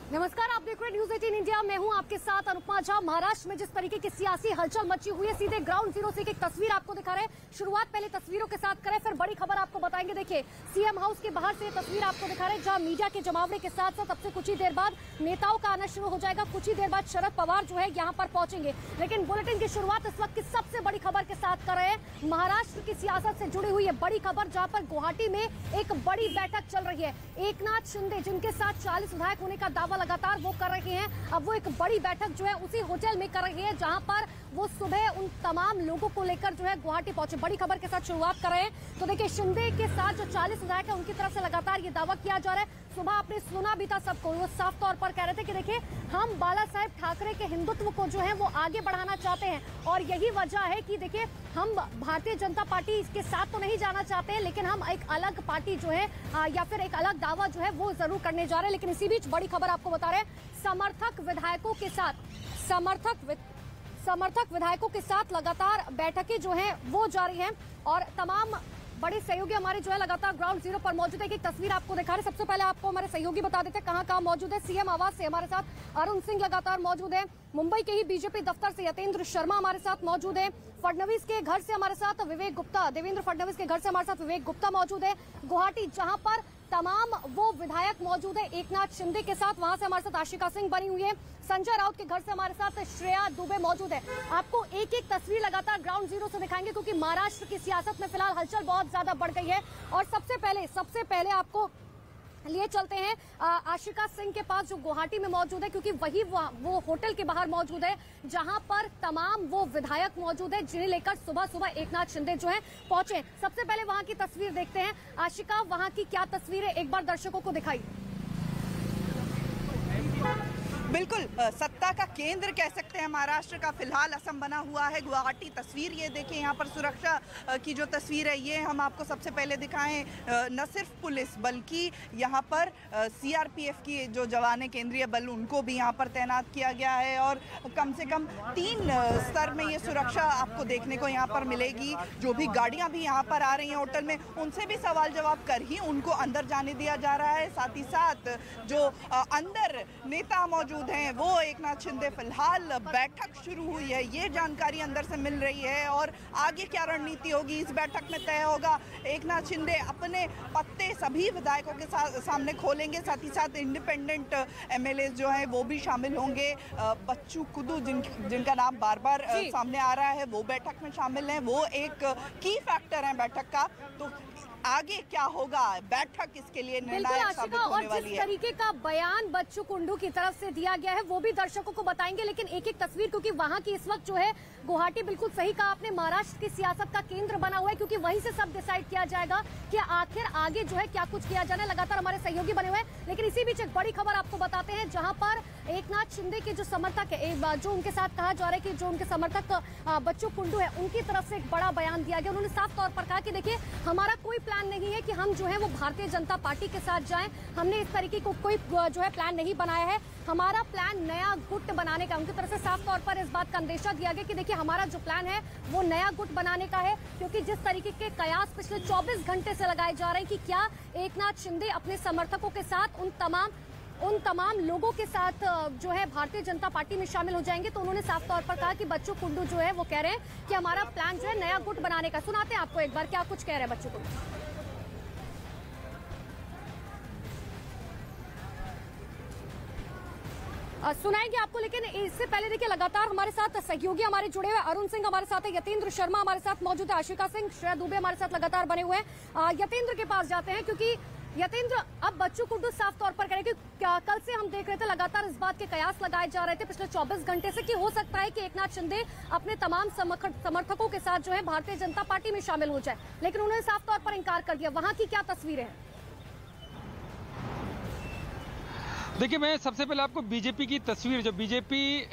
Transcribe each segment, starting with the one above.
नमस्कार, आप देख रहे हैं न्यूज 18 इंडिया। मैं हूं आपके साथ अनुपमा झा। महाराष्ट्र में जिस तरीके की सियासी हलचल मची हुई है, सीधे ग्राउंड जीरो से एक तस्वीर आपको दिखा रहे हैं। शुरुआत पहले तस्वीरों के साथ करें, फिर बड़ी खबर आपको बताएंगे। देखिए, सीएम हाउस के बाहर से तस्वीर आपको दिखा रहे हैं, जहां मीडिया के जमावड़े के साथ साथ अब से कुछ ही देर बाद नेताओं का आना शुरू हो जाएगा। कुछ ही देर बाद शरद पवार जो है यहाँ पर पहुंचेंगे। लेकिन बुलेटिन की शुरुआत इस वक्त की सबसे बड़ी खबर के साथ कर रहे हैं। महाराष्ट्र की सियासत से जुड़ी हुई है बड़ी खबर, जहाँ पर गुवाहाटी में एक बड़ी बैठक चल रही है। एकनाथ शिंदे, जिनके साथ 40 विधायक होने का दावा लगातार वो कर रहे हैं, अब वो एक बड़ी बैठक जो है उसी होटल में कर रहे हैं, जहां पर वो सुबह उन तमाम लोगों को लेकर जो है गुवाहाटी पहुंचे। बड़ी खबर के साथ शुरुआत कर रहे हैं। तो देखिए, शिंदे के साथ जो 40 विधायक है, उनकी तरफ से लगातार ये दावा किया जा रहा है। सुबह आपने सुना भी था सबको, वो साफ तौर पर कह रहे थे कि देखिए, हम बाला साहेब ठाकरे के हिंदुत्व को जो है वो आगे बढ़ाना चाहते हैं, और यही वजह है कि देखिए, हम भारतीय जनता पार्टी के साथ तो नहीं जाना चाहते हैं, लेकिन हम एक अलग पार्टी जो है या फिर एक अलग दावा जो है वो जरूर करने जा रहे हैं। लेकिन इसी बीच बड़ी खबर आपको बता रहे हैं, समर्थक विधायकों के साथ लगातार बैठकें जो हैं वो जारी हैं, और तमाम बड़े सहयोगी हमारे जो है लगातार ग्राउंड जीरो पर मौजूद है। एक तस्वीर आपको दिखा रहे हैं। सबसे पहले आपको हमारे सहयोगी बता देते हैं कहां मौजूद है। सीएम आवास से हमारे साथ अरुण सिंह लगातार मौजूद है। मुंबई के ही बीजेपी दफ्तर से यतेंद्र शर्मा हमारे साथ मौजूद है। फडणवीस के घर से हमारे साथ विवेक गुप्ता, देवेंद्र फडणवीस के घर से हमारे साथ विवेक गुप्ता मौजूद है। गुवाहाटी, जहां पर तमाम वो विधायक मौजूद है एकनाथ शिंदे के साथ, वहां से हमारे साथ आशिका सिंह बनी हुई है। संजय राउत के घर से हमारे साथ श्रेया दुबे मौजूद है। आपको एक एक तस्वीर लगातार ग्राउंड जीरो से दिखाएंगे, क्योंकि महाराष्ट्र की सियासत में फिलहाल हलचल बहुत ज्यादा बढ़ गई है। और सबसे पहले आपको लिए चलते हैं आशिका सिंह के पास, जो गुवाहाटी में मौजूद है, क्योंकि वही वो होटल के बाहर मौजूद है, जहां पर तमाम वो विधायक मौजूद है जिन्हें लेकर सुबह एकनाथ शिंदे जो है पहुंचे। सबसे पहले वहां की तस्वीर देखते हैं। आशिका, वहां की क्या तस्वीर है, एक बार दर्शकों को दिखाई। बिल्कुल, सत्ता का केंद्र कह सकते हैं महाराष्ट्र का फिलहाल असम बना हुआ है गुवाहाटी। तस्वीर ये देखिए, यहाँ पर सुरक्षा की जो तस्वीर है ये हम आपको सबसे पहले दिखाएं। न सिर्फ पुलिस बल्कि यहाँ पर सीआरपीएफ की जो जवान है, केंद्रीय बल, उनको भी यहाँ पर तैनात किया गया है, और कम से कम 3 स्तर में ये सुरक्षा आपको देखने को यहाँ पर मिलेगी। जो भी गाड़ियाँ भी यहाँ पर आ रही हैं होटल में, उनसे भी सवाल जवाब कर ही उनको अंदर जाने दिया जा रहा है। साथ ही साथ जो अंदर नेता मौजूद हैं, वो एकनाथ शिंदे, फिलहाल बैठक शुरू हुई है, ये जानकारी अंदर से मिल रही है, और आगे क्या रणनीति होगी इस बैठक में तय होगा। एकनाथ शिंदे अपने पत्ते सभी विधायकों के सामने खोलेंगे। साथ ही साथ इंडिपेंडेंट एमएलए जो हैं वो भी शामिल होंगे। बच्चू कुदू, जिनका नाम बार बार सामने आ रहा है, वो बैठक में शामिल हैं। वो एक की फैक्टर है बैठक का। तो आगे क्या होगा, बैठक इसके लिए निर्णायक साबित होने वाली है। जिस तरीके का बयान बच्चू कुंडू की तरफ से दिया गया है वो भी दर्शकों को बताएंगे, लेकिन एक एक तस्वीर, क्योंकि वहां की इस वक्त जो है गुवाहाटी, बिल्कुल सही कहा आपने, महाराष्ट्र की सियासत का केंद्र बना हुआ है, क्योंकि वहीं से सब डिसाइड किया जाएगा कि आखिर आगे जो है क्या कुछ किया जाना है। लगातार हमारे सहयोगी बने हुए हैं। लेकिन इसी बीच एक बड़ी खबर आपको बताते हैं, जहां पर एकनाथ शिंदे के जो समर्थक है, जो उनके साथ कहा जा रहा है कि जो उनके समर्थक बच्चू कुंडू है, उनकी तरफ से एक बड़ा बयान दिया गया। उन्होंने साफ तौर पर कहा कि देखिए, हमारा कोई प्लान नहीं है कि हम जो है वो भारतीय जनता पार्टी के साथ जाएं। हमने इस तरीके को कोई जो है प्लान नहीं बनाया है। हमारा प्लान नया गुट बनाने का, उनकी तरफ से साफ तौर पर इस बात का अंदेशा दिया गया कि देखिए, हमारा जो प्लान है वो नया गुट बनाने का है, क्योंकि जिस तरीके के कयास पिछले 24 घंटे से लगाए जा रहे हैं कि क्या एकनाथ शिंदे अपने समर्थकों के साथ उन तमाम लोगों के साथ जो है भारतीय जनता पार्टी में शामिल हो जाएंगे। तो उन्होंने साफ तौर पर कहा कि बच्चू कुंडू जो है वो कह रहे हैं कि हमारा प्लान जो है नया गुट बनाने का। सुनाते हैं आपको एक बार क्या कुछ कह रहे हैं बच्चू कुंडू। सुनाएंगे आपको, लेकिन इससे पहले देखिए, लगातार हमारे साथ सहयोगी हमारे जुड़े हुए। अरुण सिंह हमारे साथ है, यतेंद्र शर्मा हमारे साथ मौजूद है, आशिका सिंह, श्रेया दुबे हमारे साथ लगातार बने हुए हैं। यतेंद्र के पास जाते हैं, क्योंकि यतेंद्र, अब बच्चू कुंडू साफ तौर पर कह रहे हैं कि कल से हम देख रहे थे लगातार इस बात के कयास लगाए जा रहे थे पिछले 24 घंटे से कि हो सकता है कि एकनाथ शिंदे अपने तमाम समर्थकों के साथ जो है भारतीय जनता पार्टी में शामिल हो जाए, लेकिन उन्होंने साफ तौर पर इंकार कर दिया। वहां की क्या तस्वीरें हैं? देखिए, मैं सबसे पहले आपको बीजेपी की तस्वीर, जो बीजेपी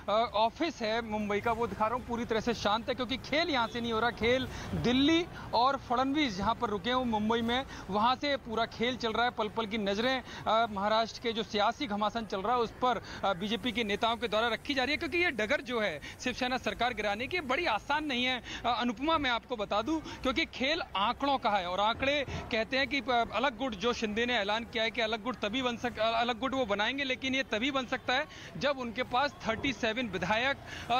ऑफिस है मुंबई का, वो दिखा रहा हूँ। पूरी तरह से शांत है, क्योंकि खेल यहाँ से नहीं हो रहा। खेल दिल्ली और फडणवीस जहाँ पर रुके हैं मुंबई में, वहाँ से पूरा खेल चल रहा है। पल पल की नजरें महाराष्ट्र के जो सियासी घमासान चल रहा है उस पर बीजेपी के नेताओं के द्वारा रखी जा रही है, क्योंकि ये डगर जो है शिवसेना सरकार गिराने की बड़ी आसान नहीं है। अनुपमा, मैं आपको बता दूं, क्योंकि खेल आंकड़ों का है, और आंकड़े कहते हैं कि अलग गुट, जो शिंदे ने ऐलान किया है कि अलग गुट तभी बन अलग गुट वो बनाएंगे, लेकिन ये तभी बन सकता है जब उनके पास 37 विधायक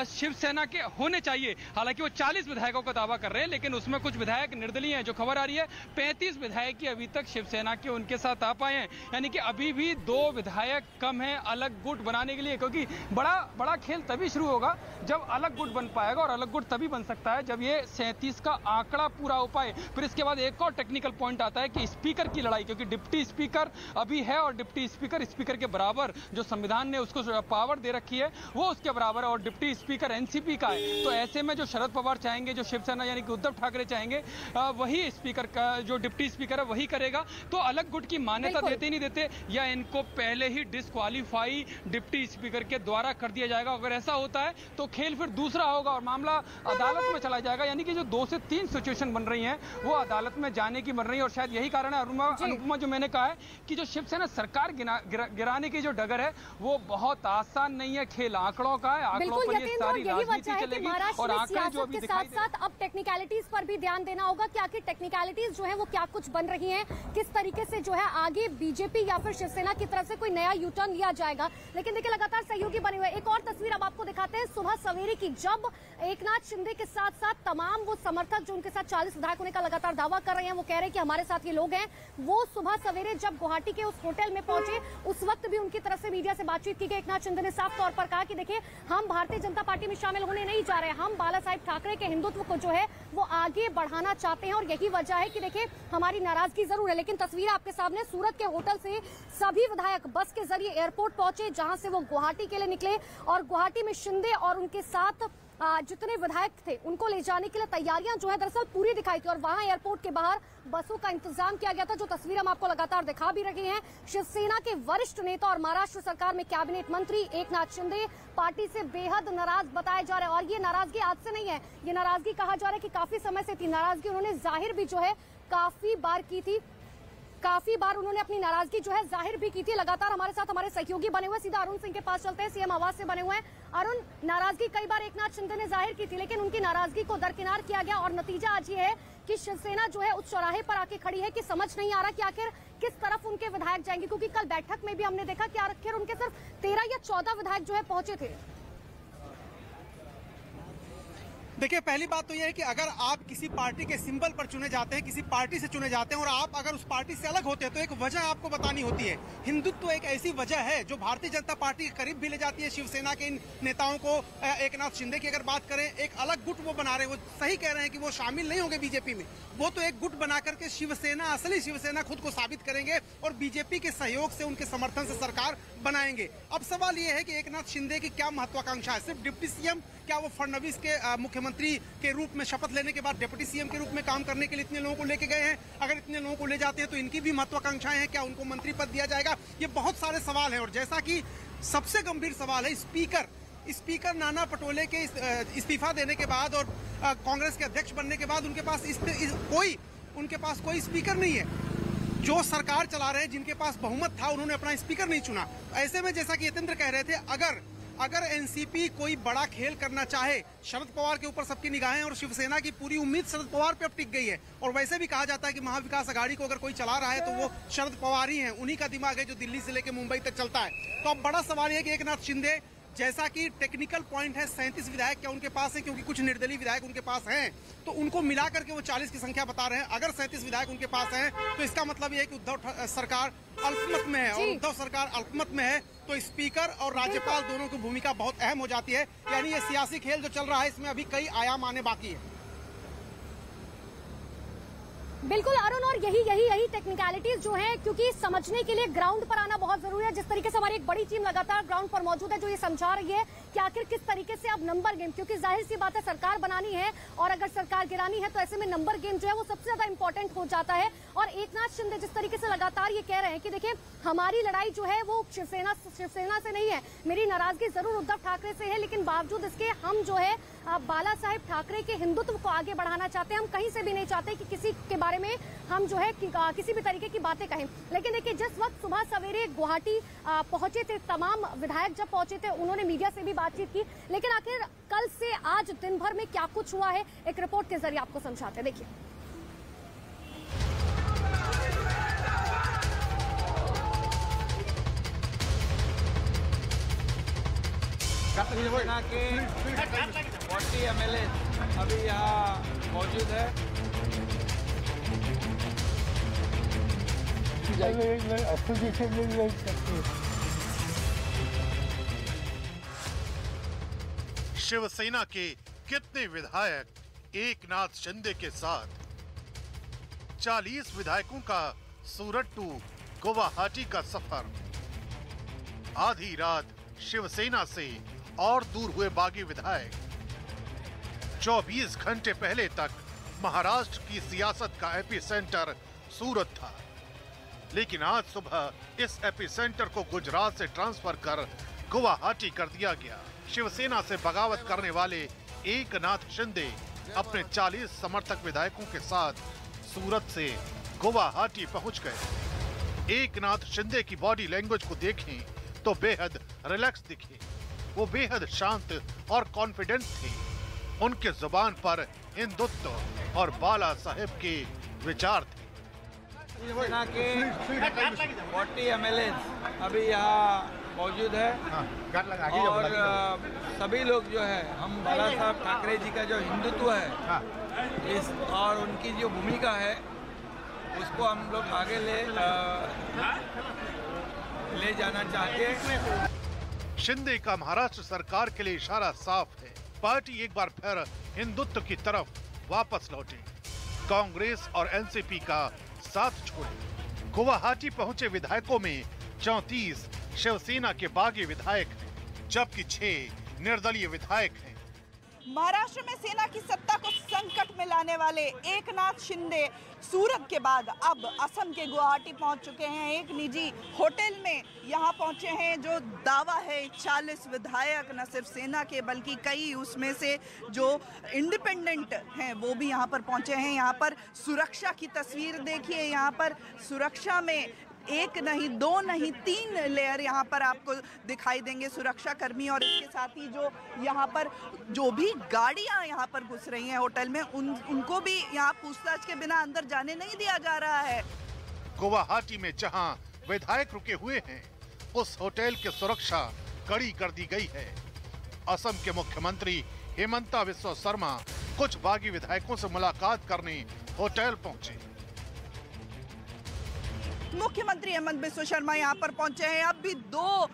शिवसेना के होने चाहिए। हालांकि वो 40 विधायकों का दावा कर रहे हैं, लेकिन उसमें कुछ विधायक निर्दलीय हैं। जो खबर आ रही है 35 विधायक ही अभी तक शिवसेना के उनके साथ आ पाए हैं, यानी कि अभी भी 2 विधायक कम हैं अलग गुट बनाने के लिए। क्योंकि बड़ा खेल तभी शुरू होगा जब अलग गुट बन पाएगा, और अलग गुट तभी बन सकता है जब ये 37 का आंकड़ा पूरा हो पाए। फिर इसके बाद एक और टेक्निकल पॉइंट आता है कि स्पीकर की लड़ाई, क्योंकि डिप्टी स्पीकर अभी है और डिप्टी स्पीकर के बराबर जो संविधान ने उसको पावर दे रखी है वो उसके बराबर है, और डिप्टी स्पीकर एनसीपी का है। तो ऐसे में जो शरद पवार चाहेंगे, जो शिवसेना यानी कि उद्धव ठाकरे चाहेंगे, वही स्पीकर का जो डिप्टी स्पीकर है वही करेगा। तो अलग गुट की मान्यता देते नहीं देते, या इनको पहले ही डिस्क्वालीफाई डिप्टी स्पीकर के द्वारा कर दिया जाएगा। अगर ऐसा होता है तो खेल फिर दूसरा होगा और मामला अदालत में चला जाएगा। यानी कि जो 2 से 3 सिचुएशन बन रही हैं वो अदालत में जाने की बन रही है, और शायद यही कारण है अनुपमा जो मैंने कहा है कि जो शिवसेना सरकार गिराने की जो डगर है वो बहुत आसान नहीं है। खेल आंकड़ों का है, आंकड़ों पर ये सारी राजनीति चलेगी, और आंकड़े जो अभी दिखाई दे साथ अब टेक्निकलिटीज पर भी ध्यान देना होगा कि आखिर टेक्निकलिटीज जो है वो क्या कुछ बन रही हैं, किस तरीके से जो है आगे बीजेपी या फिर शिवसेना की तरफ से कोई नया यू टर्न लिया जाएगा। लेकिन देखिए लगातार सहयोगी बने हुए। एक और तस्वीर अब आपको दिखाते हैं सुबह सवेरे की, जब एकनाथ शिंदे के साथ साथ तमाम वो समर्थक जो उनके साथ 40 विधायक होने का लगातार दावा कर रहे हैं, वो कह रहे हैं कि हमारे साथ ये लोग हैं, वो सुबह सवेरे जब गुवाहाटी के उस होटल में पहुंचे उस वक्त भी उनकी तरफ से मीडिया से बातचीत की गई। एकनाथ शिंदे ने साफ तौर पर कहा कि देखिए हम भारतीय जनता पार्टी में शामिल होने नहीं जा रहे, हम बाला साहेब ठाकरे के हिंदुत्व को जो है वो आगे बढ़ाना चाहते हैं, और यही वजह है कि देखिए हमारी नाराजगी जरूर है। लेकिन तस्वीर आपके सामने, सूरत के होटल से सभी विधायक बस के जरिए एयरपोर्ट पहुंचे, जहां से वो गुवाहाटी के लिए निकले, और गुवाहाटी में शिंदे और उनके साथ जितने विधायक थे उनको ले जाने के लिए तैयारियां जो है दरअसल पूरी दिखाई थी, और वहां एयरपोर्ट के बाहर बसों का इंतजाम किया गया था। जो तस्वीर हम आपको लगातार दिखा भी रहे हैं, शिवसेना के वरिष्ठ नेता और महाराष्ट्र सरकार में कैबिनेट मंत्री एकनाथ शिंदे पार्टी से बेहद नाराज बताए जा रहे हैं, और ये नाराजगी आज से नहीं है, ये नाराजगी कहा जा रहा है कि काफी समय से थी। नाराजगी उन्होंने जाहिर भी जो है काफी बार की थी, काफी बार उन्होंने अपनी नाराजगी जो है जाहिर भी की थी। लगातार हमारे साथ हमारे सहयोगी बने हुए, सीधा अरुण सिंह के पास चलते हैं, सीएम आवास से बने हुए हैं। अरुण, नाराजगी कई बार एकनाथ शिंदे ने जाहिर की थी, लेकिन उनकी नाराजगी को दरकिनार किया गया, और नतीजा आज ये है कि शिवसेना जो है उस चौराहे पर आके खड़ी है कि समझ नहीं आ रहा कि आखिर किस तरफ उनके विधायक जाएंगे, क्योंकि कल बैठक में भी हमने देखा कि आखिर उनके सिर्फ 13 या 14 विधायक जो है पहुंचे थे। देखिए, पहली बात तो यह है कि अगर आप किसी पार्टी के सिंबल पर चुने जाते हैं, किसी पार्टी से चुने जाते हैं, और आप अगर उस पार्टी से अलग होते हैं तो एक वजह आपको बतानी होती है। हिंदुत्व एक ऐसी वजह है जो भारतीय जनता पार्टी के करीब भी ले जाती है शिवसेना के इन नेताओं को। एकनाथ शिंदे की अगर बात करें, एक अलग गुट वो बना रहे हैं, वो सही कह रहे हैं कि वो शामिल नहीं होंगे बीजेपी में, वो तो एक गुट बना करके शिवसेना, असली शिवसेना खुद को साबित करेंगे और बीजेपी के सहयोग से, उनके समर्थन से सरकार बनाएंगे। अब सवाल ये है कि एकनाथ शिंदे की क्या महत्वाकांक्षा है? सिर्फ डिप्टी सीएम? क्या वो फडणवीस के मुख्यमंत्री के रूप में शपथ लेने के बाद डिप्टी सीएम के रूप में काम करने के लिए इतने लोगों को लेके गए हैं? अगर इतने लोगों को ले जाते हैं तो इनकी भी महत्वाकांक्षाएं हैं, क्या उनको मंत्री पद दिया जाएगा? ये बहुत सारे सवाल हैं। और जैसा कि सबसे गंभीर सवाल है स्पीकर नाना पटोले के इस्तीफा देने के बाद और कांग्रेस के अध्यक्ष बनने के बाद उनके पास कोई स्पीकर नहीं है। जो सरकार चला रहे हैं, जिनके पास बहुमत था, उन्होंने अपना स्पीकर नहीं चुना। ऐसे में जैसा कि यतेंद्र कह रहे थे, अगर एनसीपी कोई बड़ा खेल करना चाहे, शरद पवार के ऊपर सबकी निगाहें और शिवसेना की पूरी उम्मीद शरद पवार पे अब टिक गई है। और वैसे भी कहा जाता है कि महाविकास अघाड़ी को अगर कोई चला रहा है तो वो शरद पवार ही हैं, उन्हीं का दिमाग है जो दिल्ली से लेकर मुंबई तक चलता है। तो अब बड़ा सवाल यह है कि एकनाथ शिंदे, जैसा कि टेक्निकल पॉइंट है 37 विधायक क्या उनके पास है, क्योंकि कुछ निर्दलीय विधायक उनके पास हैं, तो उनको मिला करके वो 40 की संख्या बता रहे हैं। अगर 37 विधायक उनके पास हैं तो इसका मतलब ये है कि उद्धव सरकार अल्पमत में है, और उद्धव सरकार अल्पमत में है तो स्पीकर और राज्यपाल दोनों की भूमिका बहुत अहम हो जाती है। यानी ये सियासी खेल जो चल रहा है, इसमें अभी कई आयाम आने बाकी है। बिल्कुल अरुण, और यही टेक्निकलिटीज जो है, क्योंकि समझने के लिए ग्राउंड पर आना बहुत जरूरी है। जिस तरीके से हमारी एक बड़ी टीम लगातार ग्राउंड पर मौजूद है जो ये समझा रही है कि आखिर किस तरीके से अब नंबर गेम, क्योंकि जाहिर सी बात है सरकार बनानी है और अगर सरकार गिरानी है तो ऐसे में नंबर गेम जो है वो सबसे ज्यादा इंपॉर्टेंट हो जाता है। और एकनाथ शिंदे जिस तरीके से लगातार ये कह रहे हैं कि देखिए हमारी लड़ाई जो है वो शिवसेना से नहीं है, मेरी नाराजगी जरूर उद्धव ठाकरे से है, लेकिन बावजूद इसके हम जो है बाला साहेब ठाकरे के हिंदुत्व को आगे बढ़ाना चाहते हैं। हम कहीं से भी नहीं चाहते कि किसी के बारे में हम जो है किसी भी तरीके की बातें कहें। लेकिन देखिए, जिस वक्त सुबह सवेरे गुवाहाटी पहुंचे थे, तमाम विधायक जब पहुंचे थे, उन्होंने मीडिया से भी बातचीत की, लेकिन आखिर कल से आज दिन भर में क्या कुछ हुआ है, एक रिपोर्ट के जरिए आपको समझाते हैं। देखिए, शिवसेना के 40 MLA अभी यहाँ मौजूद है। शिवसेना के कितने विधायक एकनाथ शिंदे के साथ? 40 विधायकों का सूरत टू गुवाहाटी का सफर। आधी रात शिवसेना से और दूर हुए बागी विधायक। 24 घंटे पहले तक महाराष्ट्र की सियासत का एपिसेंटर सूरत था, लेकिन आज सुबह इस एपिसेंटर को गुजरात से ट्रांसफर कर गुवाहाटी कर दिया गया। शिवसेना से बगावत करने वाले एकनाथ शिंदे अपने 40 समर्थक विधायकों के साथ सूरत से गुवाहाटी पहुंच गए। एकनाथ शिंदे की बॉडी लैंग्वेज को देखें तो बेहद रिलैक्स दिखे। वो बेहद शांत और कॉन्फिडेंट थे। उनके जुबान पर हिंदुत्व और बाला साहेब के विचार थे। शिवसेना के 40 MLA अभी यहाँ मौजूद है और सभी लोग जो है, हम बाला साहब ठाकरे जी का जो हिंदुत्व है इस और उनकी जो भूमिका है उसको हम लोग आगे ले जाना चाहते हैं। शिंदे का महाराष्ट्र सरकार के लिए इशारा साफ है। पार्टी एक बार फिर हिंदुत्व की तरफ वापस लौटे, कांग्रेस और एनसीपी का साथ छोड़े। गुवाहाटी पहुंचे विधायकों में 34 शिवसेना के बागी विधायक हैं, जबकि 6 निर्दलीय विधायक हैं। महाराष्ट्र में सेना की सत्ता को संकट में लाने वाले एकनाथ शिंदे सूरत के बाद अब असम के गुवाहाटी पहुंच चुके हैं। एक निजी होटल में यहां पहुंचे हैं। जो दावा है 40 विधायक न सिर्फ सेना के बल्कि कई उसमें से जो इंडिपेंडेंट हैं वो भी यहां पर पहुंचे हैं। यहां पर सुरक्षा की तस्वीर देखिए। यहां पर सुरक्षा में एक नहीं, दो नहीं, 3 लेयर यहाँ पर आपको दिखाई देंगे सुरक्षा कर्मी। और इसके साथ ही जो यहाँ पर जो भी गाड़ियाँ यहाँ पर घुस रही हैं होटल में उनको भी यहाँ पूछताछ के बिना अंदर जाने नहीं दिया जा रहा है। गुवाहाटी में जहाँ विधायक रुके हुए हैं उस होटल की सुरक्षा कड़ी कर दी गई है। असम के मुख्यमंत्री हेमंता बिस्वा शर्मा कुछ बागी विधायकों से मुलाकात करने होटल पहुंचे। मुख्यमंत्री हेमंत बिस्वा शर्मा यहाँ पर पहुंचे हैं। अब भी 2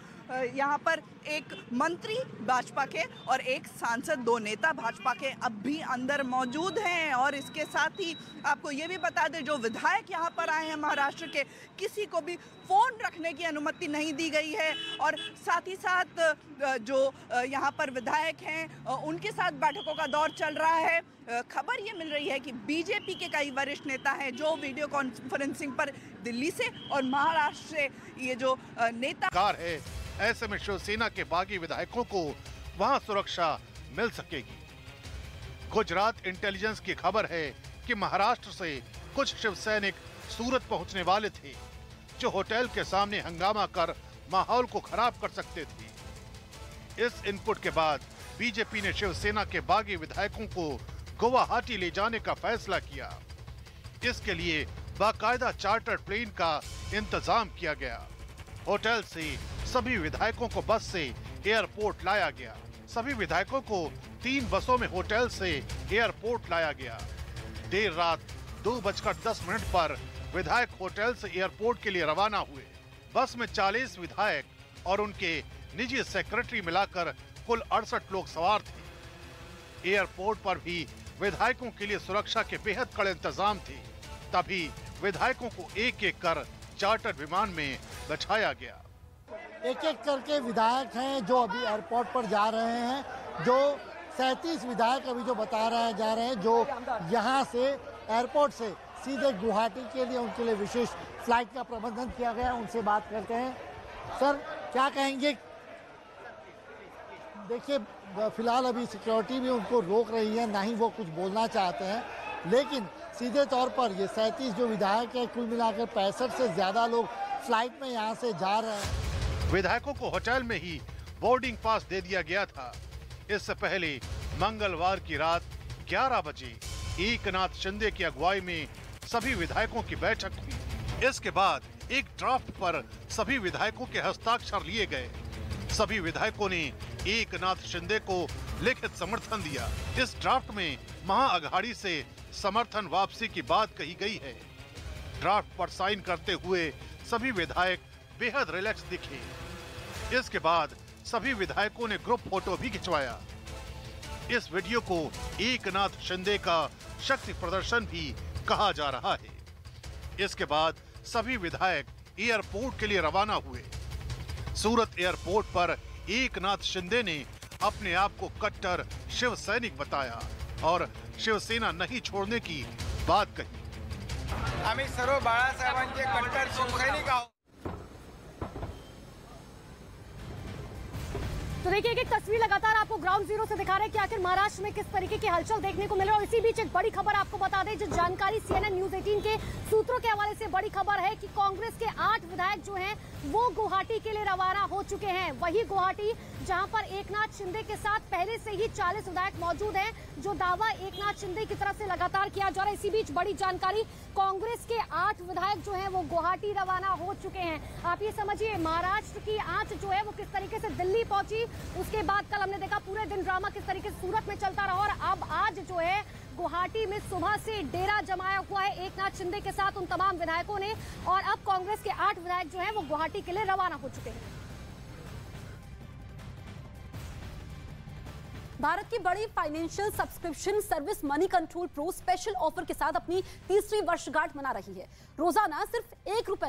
यहाँ पर एक मंत्री भाजपा के और एक सांसद, 2 नेता भाजपा के अब भी अंदर मौजूद हैं। और इसके साथ ही आपको ये भी बता दें, जो विधायक यहाँ पर आए हैं महाराष्ट्र के, किसी को भी फ़ोन रखने की अनुमति नहीं दी गई है। और साथ ही साथ जो यहाँ पर विधायक हैं उनके साथ बैठकों का दौर चल रहा है। खबर ये मिल रही है कि बीजेपी के कई वरिष्ठ नेता हैं जो वीडियो कॉन्फ्रेंसिंग पर दिल्ली से और महाराष्ट्र से ये जो नेता है, ऐसे में शिवसेना के बागी विधायकों को वहां सुरक्षा मिल सकेगी। गुजरात इंटेलिजेंस की खबर है कि महाराष्ट्र से कुछ शिव सैनिक सूरत पहुंचने वाले थे जो होटल के सामने हंगामा कर माहौल को खराब कर सकते थे। इस इनपुट के बाद बीजेपी ने शिवसेना के बागी विधायकों को गुवाहाटी ले जाने का फैसला किया। इसके लिए बाकायदा चार्टर प्लेन का इंतजाम किया गया। होटल से सभी विधायकों को बस से एयरपोर्ट लाया गया। सभी विधायकों को 3 बसों में होटल से एयरपोर्ट लाया गया। देर रात 2:10 पर विधायक होटल से एयरपोर्ट के लिए रवाना हुए। बस में 40 विधायक और उनके निजी सेक्रेटरी मिलाकर कुल 68 लोग सवार थे। एयरपोर्ट पर भी विधायकों के लिए सुरक्षा के बेहद कड़े इंतजाम थे। तभी विधायकों को एक-एक कर चार्टर विमान में बैठाया गया। एक-एक करके विधायक हैं जो अभी एयरपोर्ट पर जा रहे हैं। जो 37 विधायक अभी जो जा रहे हैं जो यहाँ से एयरपोर्ट से सीधे गुवाहाटी के लिए उनके लिए विशेष फ्लाइट का प्रबंधन किया गया। उनसे बात करते हैं। सर, क्या कहेंगे? देखिए, फिलहाल अभी सिक्योरिटी भी उनको रोक रही है, ना ही वो कुछ बोलना चाहते हैं, लेकिन सीधे तौर पर ये 37 जो विधायक है, कुल मिलाकर 65 से ज्यादा लोग फ्लाइट में यहाँ से जा रहे हैं। विधायकों को होटल में ही बोर्डिंग पास दे दिया गया था। इससे पहले मंगलवार की रात 11 बजे एकनाथ शिंदे की अगुवाई में सभी विधायकों की बैठक हुई। इसके बाद एक ड्राफ्ट पर सभी विधायकों के हस्ताक्षर लिए गए। सभी विधायकों ने एकनाथ शिंदे को लिखित समर्थन दिया। इस ड्राफ्ट में महाअघाड़ी से समर्थन वापसी की बात कही गई है। ड्राफ्ट पर साइन करते हुए सभी विधायक बेहद रिलैक्स दिखे। इसके बाद सभी विधायकों ने ग्रुप फोटो भी खिंचवाया। इस वीडियो को एकनाथ शिंदे का शक्ति प्रदर्शन भी कहा जा रहा है। इसके बाद सभी विधायक एयरपोर्ट के लिए रवाना हुए। सूरत एयरपोर्ट पर एकनाथ शिंदे ने अपने आप को कट्टर शिव सैनिक बताया और शिवसेना नहीं छोड़ने की बात कही। आम्ही सर्व बाळासाहेबांचे कट्टर शिवसैनिक आहोत। तो देखिए एक तस्वीर लगातार आपको ग्राउंड जीरो से दिखा रहे हैं कि आखिर महाराष्ट्र में किस तरीके की हलचल देखने को मिल रहा है। और इसी बीच एक बड़ी खबर आपको बता दें, जो जानकारी CNN न्यूज 18 के सूत्रों के हवाले से बड़ी खबर है कि कांग्रेस के 8 विधायक जो हैं वो गुवाहाटी के लिए रवाना हो चुके हैं। वही गुवाहाटी जहां पर एकनाथ शिंदे के साथ पहले से ही 40 विधायक मौजूद हैं, जो दावा एकनाथ शिंदे की तरफ से लगातार किया जा रहा है। इसी बीच बड़ी जानकारी, कांग्रेस के 8 विधायक जो हैं वो गुवाहाटी रवाना हो चुके हैं। आप ये समझिए महाराष्ट्र की आंच जो है वो किस तरीके से दिल्ली पहुंची। उसके बाद कल हमने देखा पूरे दिन ड्रामा किस तरीके से सूरत में चलता रहा, और अब आज जो है गुवाहाटी में सुबह से डेरा जमाया हुआ है एकनाथ शिंदे के साथ उन तमाम विधायकों ने। और अब कांग्रेस के 8 विधायक जो हैं वो गुवाहाटी के लिए रवाना हो चुके हैं। भारत की बड़ी financial subscription service money control pro special offer के साथ अपनी तीसरी वर्षगांठ मना रही है। रोजाना सिर्फ ₹1